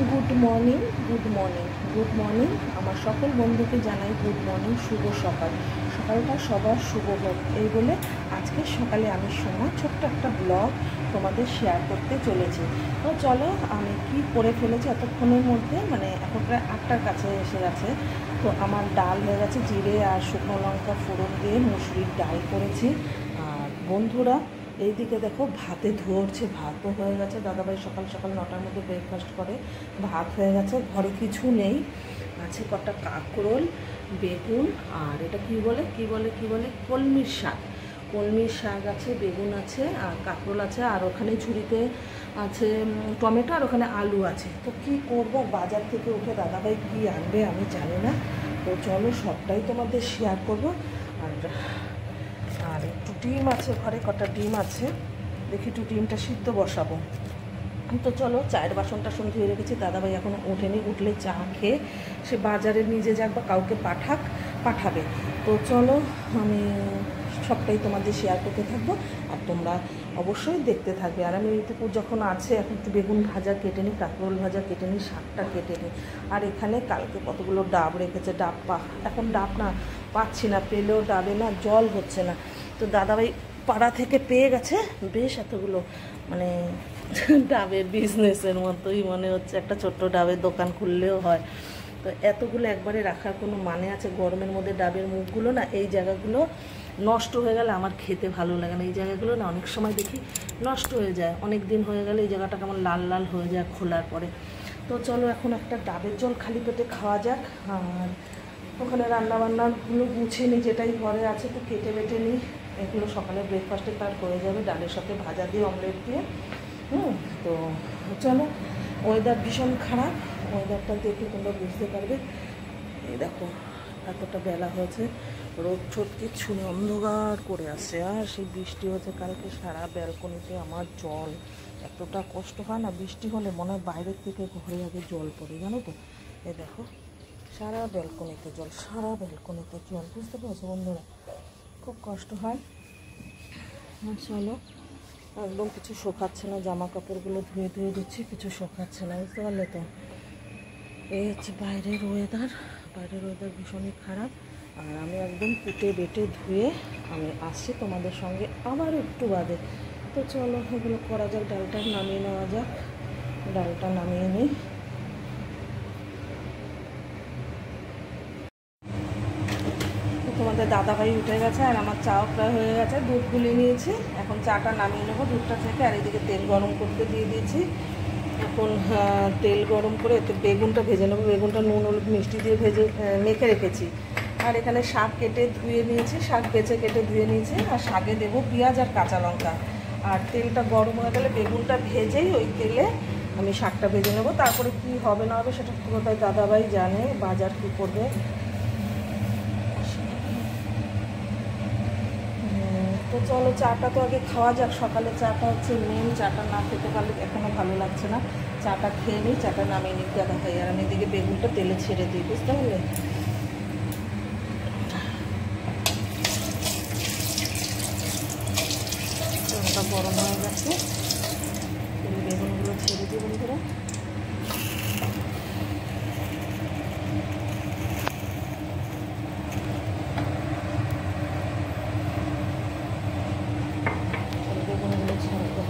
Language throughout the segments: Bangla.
Good morning good morning good morning আমার সকল বন্ধুকে জানাই গুড মর্নিং, শুভ সকাল। সকালটা সবার শুভ হোক এই বলে আজকে সকালে আমি সময় ছোট্ট একটা ব্লগ তোমাদের শেয়ার করতে চলেছি। তো চলো আমি কি করে ফেলেছি এতক্ষণের মধ্যে, মানে এখন প্রায় 8টার কাছে এসে গেছে। তো আমার ডাল হয়ে গেছে, জিরে আর শুকনো লঙ্কা ফোড়ন দিয়ে মুসুরির ডাল করেছি। আর বন্ধুরা এইদিকে দেখো ভাতে ধরছে, ভাতও হয়ে গেছে। দাদাভাই সকাল সকাল 9টার মধ্যে ব্রেকফাস্ট করে, ভাত হয়ে গেছে। ঘরে কিছু নেই, আছে কটা কাঁকরোল, বেগুন আর এটা কি বলে কলমির শাক। কলমির শাক আছে, বেগুন আছে আর কাঁকরোল আছে, আর ওখানে ঝুড়িতে আছে টমেটো, আর ওখানে আলু আছে। তো কি করব, বাজার থেকে উঠে দাদাভাই কি আনবে আমি জানি না। তো চলো সবটাই তোমাদের শেয়ার করব। আর একটু ডিম আছে ঘরে, কটা ডিম আছে, দেখি একটু ডিমটা সিদ্ধ বসাবো। তো চলো চায়ের বাসনটা ধুয়ে রেখেছি। দাদাভাই এখনও ওঠেনি, উঠলে চা খেয়ে সে বাজারে নিজে যাক বা কাউকে পাঠাবে। তো চলো আমি সবটাই তোমাদের শেয়ার করতে থাকবো আর তোমরা অবশ্যই দেখতে থাকবে। আর আমি এইটুকু যখন আছে এখন একটু বেগুন ভাজা কেটে নিই, কাঁকরোল ভাজা কেটে নিই, শাকটা কেটে নিই। আর এখানে কালকে কতগুলো ডাব রেখেছে, এখন ডাব না পাচ্ছি না, পেলেও ডাবে না জল হচ্ছে না। তো দাদাভাই পাড়া থেকে পেয়ে গেছে বেশ এতগুলো, মানে ডাবের বিজনেসের মতোই মনে হচ্ছে, একটা ছোট্ট ডাবের দোকান খুললেও হয়। তো এতগুলো একবারে রাখার কোনো মানে আছে? গরমের মধ্যে ডাবের মুখগুলো না, এই জায়গাগুলো নষ্ট হয়ে গেলে আমার খেতে ভালো লাগে না। এই জায়গাগুলো না অনেক সময় দেখি নষ্ট হয়ে যায়, অনেক দিন হয়ে গেলে এই জায়গাটা কেমন লাল লাল হয়ে যায় খোলার পরে। তো চলো এখন একটা ডাবের জল খালি পেটে খাওয়া যাক। আর ওখানে রান্নাবান্নাগুলো গুছিয়ে নিই, যেটাই ঘরে আছে তো কেটে বেটে নিই। এগুলো সকালে ব্রেকফাস্টে তার হয়ে যাবে, ডালের সাথে ভাজা দিয়ে অমলেট দিয়ে। তো চলো, ওয়েদার ভীষণ খারাপ, ওয়েদারটা দেখে তোমরা বুঝতে পারবে। এই দেখো এতটা বেলা হয়েছে, রোদ ছোট কিচ্ছু নেই, অন্ধকার করে আসছে। আর সেই বৃষ্টি হচ্ছে কালকে, সারা ব্যালকনিতে আমার জল। এতটা কষ্ট হয় না বৃষ্টি হলে, মনে হয় বাইরের থেকে ঘরে আগে জল পড়ে, জানো তো। এই দেখো সারা ব্যালকনিতে জল, বুঝতে পারছো বন্ধুরা, খুব কষ্ট হয়। চলো একদম কিছু শোকাচ্ছে না, জামা কাপড়গুলো ধুয়ে দিচ্ছি, কিছু শোকাচ্ছে না, বুঝতে পারলে তো। এই হচ্ছে বাইরের ওয়েদার ভীষণই খারাপ। আর আমি একদম কুটে বেটে ধুয়ে আমি আসছি তোমাদের সঙ্গে আবার একটু বাদে। তো চলো এগুলো করা যাক, ডালটা নামিয়ে নেওয়া যাক। ডালটা নামিয়ে নিই। তোমাদের দাদাভাই উঠে গেছে আর আমার চাও প্রায় হয়ে গেছে, দুধ গুলিয়ে নিয়েছি, এখন চাটা নামিয়ে নেবো দুধটা থেকে। আর এদিকে তেল গরম করতে দিয়ে দিয়েছি। এখন তেল গরম করে এতে বেগুনটা ভেজে নেবো। বেগুনটা নুন হলুদ মিষ্টি দিয়ে মেখে রেখেছি। আর এখানে শাক কেটে ধুয়ে নিয়েছি, শাক বেছে কেটে ধুয়ে নিয়েছি। আর শাকে দেবো পেঁয়াজ আর কাঁচা লঙ্কা। আর তেলটা গরম হয়ে গেলে বেগুনটা ভেজেই ওই তেলে আমি শাকটা ভেজে নেবো। তারপরে কি হবে না হবে সেটা কোথায় দাদাভাই জানে, বাজার কী করবে। তো চলো চাটা তো আগে খাওয়া যাক, সকালে চাটা হচ্ছে মেন। চাটা না খেতে পারলে এখনও ভালো লাগছে না। চাটা খেয়ে নিই, চাটা নামিয়ে নিই দাদাভাই। আর আমি এদিকে বেগুনটা তেলে ছেড়ে দিই, বুঝতে পারলে। তেলটা গরম হয়ে গেছে, বেগুনগুলো ছেড়ে দিই বন্ধুরা। বেগুনগুলো ছাড়বো।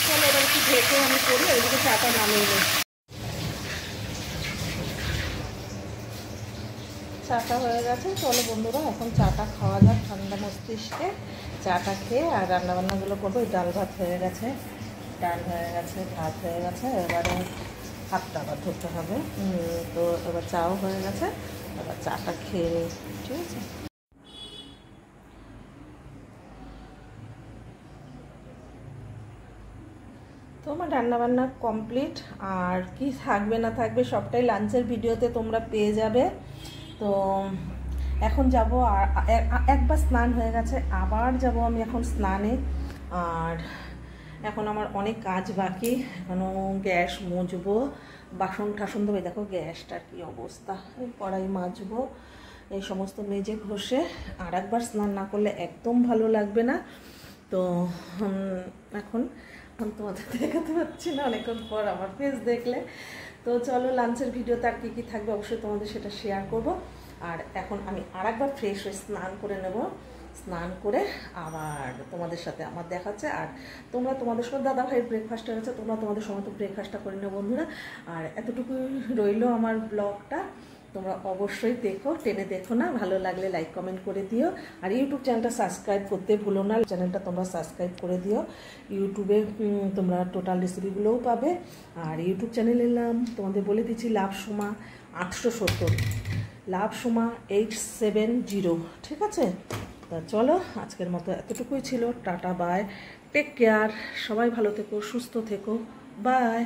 চলো এবার একটু ঢেকে আমি করি, ওইদিকে চাটা নামিয়ে নিই। চাটা হয়ে গেছে, চলো বন্ধুরা এখন চাটা খাওয়া যাক ঠান্ডা মস্তিষ্কে। চাটা খেয়ে আর রান্নাবান্নাগুলো করবো। ডাল ভাত হয়ে গেছে, ভাত হয়ে গেছে, এবারে হাতটা আবার ধরতে হবে। তো এবার চাও হয়ে গেছে, এবার চাটা খেয়ে নিই, ঠিক আছে। তো আমার রান্নাবান্না কমপ্লিট। আর কি থাকবে না থাকবে সবটাই লাঞ্চের ভিডিওতে তোমরা পেয়ে যাবে। তো এখন যাব, আর একবার স্নান হয়ে গেছে, আবার যাব আমি এখন স্নানে। আর এখন আমার অনেক কাজ বাকি, এখনও গ্যাস মুছবো, বাসন টাসন ধোবে, দেখো গ্যাসটার কী অবস্থা, কড়াই মাজবো, এই সমস্ত মেজে ঘষে আর একবার স্নান না করলে একদম ভালো লাগবে না। তো এখন তোমাদের দেখাতে পারছি না অনেকক্ষণ পর আমার ফেস দেখলে। তো চলো লাঞ্চের ভিডিওতে আর কী থাকবে অবশ্যই তোমাদের সেটা শেয়ার করব। আর এখন আমি আর একবার ফ্রেশ হয়ে স্নান করে নেব, স্নান করে আবার তোমাদের সাথে আমার দেখাচ্ছে। আর তোমরা তোমাদের সঙ্গে দাদা ভাইয়ের ব্রেকফাস্টটা হচ্ছে, তোমরা তোমাদের সময় তো ব্রেকফাস্টটা করে নেবো বন্ধুরা। আর এতটুকু রইলো আমার ব্লগটা, তোমরা অবশ্যই দেখো, টেনে দেখো না, ভালো লাগলে লাইক কমেন্ট করে দিও। আর ইউটিউব চ্যানেলটা সাবস্ক্রাইব করতে ভুলো না, চ্যানেলটা তোমরা সাবস্ক্রাইব করে দিও। ইউটিউবে তোমরা টোটাল রেসিপিগুলোও পাবে। আর ইউটিউব চ্যানেলের নাম তোমাদের বলে দিচ্ছি, লাভ সোমা 870, লাভ সোমা 870, ঠিক আছে? তা চলো আজকের মতো এতটুকুই ছিল, টাটা বাই, টেক কেয়ার, সবাই ভালো থেকো, সুস্থ থেকো, বাই।